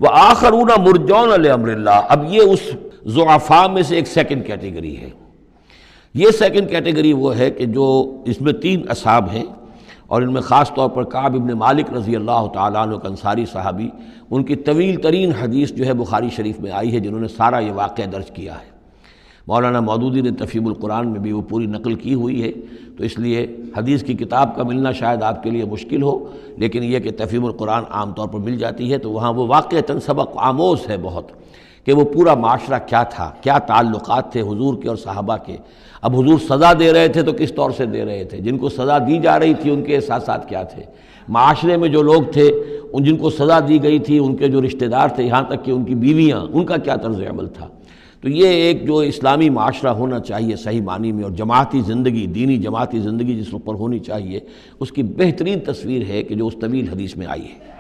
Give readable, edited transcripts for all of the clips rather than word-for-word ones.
وآخرون مرجون Lamar اللہ، اب یہ اس ضعفاء میں سے ایک سیکنڈ کیٹیگری ہے۔ یہ سیکنڈ کیٹیگری وہ ہے کہ جو اس میں 3 اصحاب ہیں، اور ان میں خاص طور پر کعب ابن مالک رضی اللہ تعالیٰ عنہ کا انصاری صحابی، ان کی طویل ترین حدیث جو ہے بخاری شریف میں آئی ہے، جنہوں نے سارا یہ واقعہ درج کیا ہے۔ مولانا مودودی نے تفہیم القرآن میں بھی وہ پوری نقل کی ہوئی ہے، تو اس لیے حدیث کی کتاب کا ملنا شاید آپ کے لیے مشکل ہو، لیکن یہ کہ تفہیم القرآن عام طور پر مل جاتی ہے، تو وہاں وہ واقعتاً سبق آموز ہے بہت، کہ وہ پورا معاشرہ کیا تھا، کیا تعلقات تھے حضور کے اور صحابہ کے۔ اب حضور سزا دے رہے تھے تو کس طور سے دے رہے تھے، جن کو سزا دی جا رہی تھی ان کے احساسات کیا تھے، معاشرے میں جو لوگ تھے ان جن کو سزا دی گئی تھی ان کے جو رشتہ دار تھے، یہاں تک کہ ان کی بیویاں، ان کا کیا طرز عمل تھا۔ تو یہ ایک جو اسلامی معاشرہ ہونا چاہیے صحیح معنی میں، اور جماعتی زندگی، دینی جماعتی زندگی جس پر ہونی چاہیے، اس کی بہترین تصویر ہے کہ جو اس طویل حدیث میں آئی ہے۔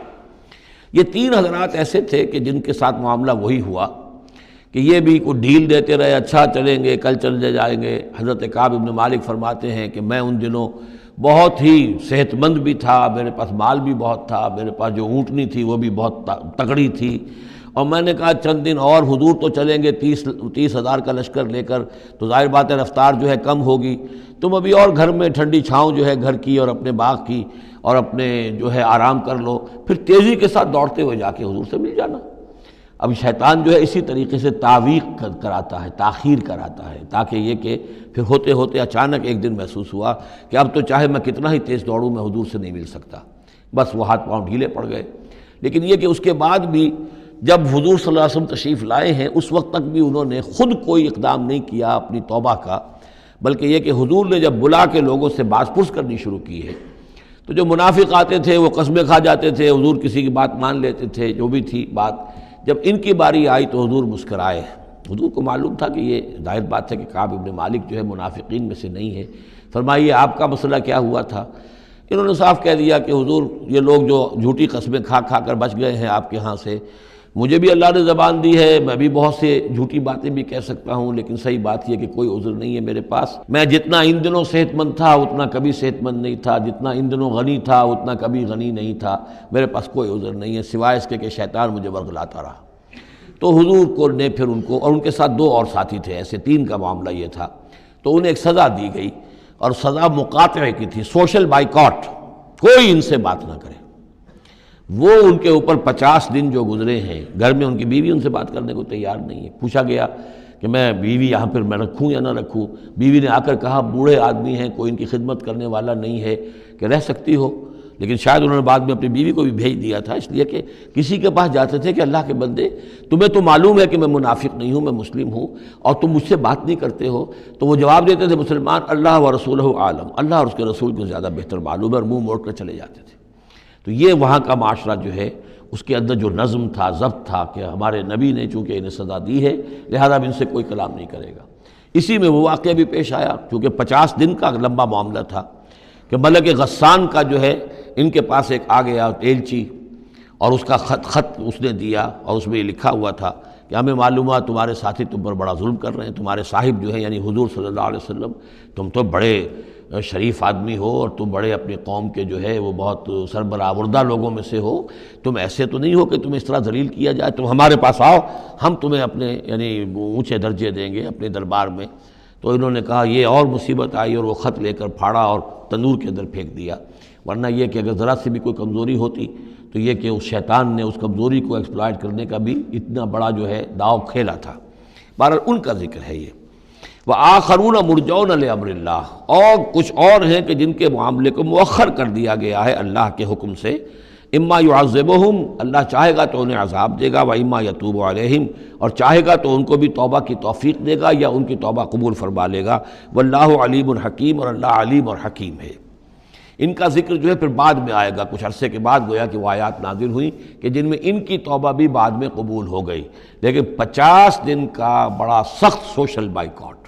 یہ 3 حضرات ایسے تھے کہ جن کے ساتھ معاملہ وہی ہوا کہ یہ بھی کوئی ڈھیل دیتے رہے، اچھا چلیں گے، کل چلے جائیں گے۔ حضرت کعب ابن مالک فرماتے ہیں کہ میں ان دنوں بہت ہی صحت مند بھی تھا، میرے پاس مال بھی بہت تھا، میرے پاس جو اونٹنی تھی وہ بھی بہت تگڑی تھی، اور میں نے کہا چند دن اور حضور تو چلیں گے 30,000 کا لشکر لے کر، تو ظاہر بات ہے رفتار جو ہے کم ہوگی، تم ابھی اور گھر میں ٹھنڈی چھاؤں جو ہے گھر کی اور اپنے باغ کی اور اپنے جو ہے آرام کر لو، پھر تیزی کے ساتھ دوڑتے ہوئے جا کے حضور سے مل جانا۔ اب شیطان جو ہے اسی طریقے سے تعویق کراتا ہے، تاخیر کراتا ہے، تاکہ یہ کہ پھر ہوتے ہوتے اچانک ایک دن محسوس ہوا کہ اب تو چاہے میں کتنا ہی تیز دوڑوں میں حضور سے نہیں مل سکتا، بس وہ ہاتھ پاؤں ڈھیلے پڑ گئے۔ لیکن یہ کہ اس کے بعد بھی جب حضور صلی اللہ علیہ وسلم تشریف لائے ہیں، اس وقت تک بھی انہوں نے خود کوئی اقدام نہیں کیا اپنی توبہ کا، بلکہ یہ کہ حضور نے جب بلا کے لوگوں سے باز پرس کرنی شروع کی ہے، تو جو منافق آتے تھے وہ قسمیں کھا جاتے تھے، حضور کسی کی بات مان لیتے تھے، جو بھی تھی بات، جب ان کی باری آئی تو حضور مسکرائے۔ حضور کو معلوم تھا کہ یہ ظاہر بات ہے کہ کعب ابن مالک جو ہے منافقین میں سے نہیں ہے۔ فرمائیے آپ کا مسئلہ کیا ہوا تھا؟ انہوں نے صاف کہہ دیا کہ حضور یہ لوگ جو جھوٹی قسمیں کھا کھا کر بچ گئے ہیں آپ کے ہاں سے، مجھے بھی اللہ نے زبان دی ہے، میں بھی بہت سے جھوٹی باتیں بھی کہہ سکتا ہوں، لیکن صحیح بات یہ کہ کوئی عذر نہیں ہے میرے پاس۔ میں جتنا ان دنوں صحت مند تھا اتنا کبھی صحت مند نہیں تھا، جتنا ان دنوں غنی تھا اتنا کبھی غنی نہیں تھا، میرے پاس کوئی عذر نہیں ہے سوائے اس کے کہ شیطان مجھے ورغلاتا رہا۔ تو حضور کو نے پھر ان کو، اور ان کے ساتھ 2 اور ساتھی تھے، ایسے 3 کا معاملہ یہ تھا، تو انہیں ایک سزا دی گئی، اور سزا مقاطعے کی تھی، سوشل بائیکاٹ، کوئی ان سے بات نہ کرے۔ وہ ان کے اوپر 50 دن جو گزرے ہیں، گھر میں ان کی بیوی ان سے بات کرنے کو تیار نہیں ہے۔ پوچھا گیا کہ میں بیوی یہاں پر میں رکھوں یا نہ رکھوں، بیوی نے آ کر کہا بوڑھے آدمی ہیں، کوئی ان کی خدمت کرنے والا نہیں ہے کہ رہ سکتی ہو، لیکن شاید انہوں نے بعد میں اپنی بیوی کو بھی بھیج دیا تھا، اس لیے کہ کسی کے پاس جاتے تھے کہ اللہ کے بندے تمہیں تو معلوم ہے کہ میں منافق نہیں ہوں، میں مسلم ہوں، اور تم مجھ سے بات نہیں کرتے ہو، تو وہ جواب دیتے تھے مسلمان اللہ و رسولہ عالم، اللہ اور اس کے رسول کو زیادہ بہتر معلوم ہے، اور منہ موڑ کر چلے جاتے تھے۔ تو یہ وہاں کا معاشرہ جو ہے اس کے اندر جو نظم تھا، ضبط تھا کہ ہمارے نبی نے چونکہ انہیں سزا دی ہے لہذا اب ان سے کوئی کلام نہیں کرے گا۔ اسی میں وہ واقعہ بھی پیش آیا، چونکہ 50 دن کا لمبا معاملہ تھا کہ ملک غسان کا جو ہے ان کے پاس ایک آ گیا ایلچی، اور اس کا خط اس نے دیا، اور اس میں یہ لکھا ہوا تھا کہ ہمیں معلوم ہوا تمہارے ساتھی تم پر بڑا ظلم کر رہے ہیں، تمہارے صاحب جو ہے یعنی حضور صلی اللہ علیہ وسلم، تم تو بڑے شریف آدمی ہو اور تم بڑے اپنی قوم کے جو ہے وہ بہت سربراوردہ لوگوں میں سے ہو، تم ایسے تو نہیں ہو کہ تمہیں اس طرح ذلیل کیا جائے، تم ہمارے پاس آؤ، ہم تمہیں اپنے یعنی اونچے درجے دیں گے اپنے دربار میں۔ تو انہوں نے کہا یہ اور مصیبت آئی، اور وہ خط لے کر پھاڑا اور تندور کے اندر پھینک دیا، ورنہ یہ کہ اگر ذرا سی بھی کوئی کمزوری ہوتی تو یہ کہ اس شیطان نے اس کمزوری کو ایکسپلائٹ کرنے کا بھی اتنا بڑا جو ہے داؤ کھیلا تھا۔ بہرحال ان کا ذکر ہے یہ۔ وآخرون مرجون لامر اللہ، اور کچھ اور ہیں کہ جن کے معاملے کو مؤخر کر دیا گیا ہے اللہ کے حکم سے، اما یعذبہم، اللہ چاہے گا تو انہیں عذاب دے گا، واما یتوب علیہم، اور چاہے گا تو ان کو بھی توبہ کی توفیق دے گا یا ان کی توبہ قبول فرما لے گا، واللہ علیم حکیم، اور اللہ علیم اور حکیم ہے۔ ان کا ذکر جو ہے پھر بعد میں آئے گا، کچھ عرصے کے بعد گویا کہ وہ آیات نازل ہوئیں کہ جن میں ان کی توبہ بھی بعد میں قبول ہو گئی، لیکن 50 دن کا بڑا سخت سوشل بائیکاٹ،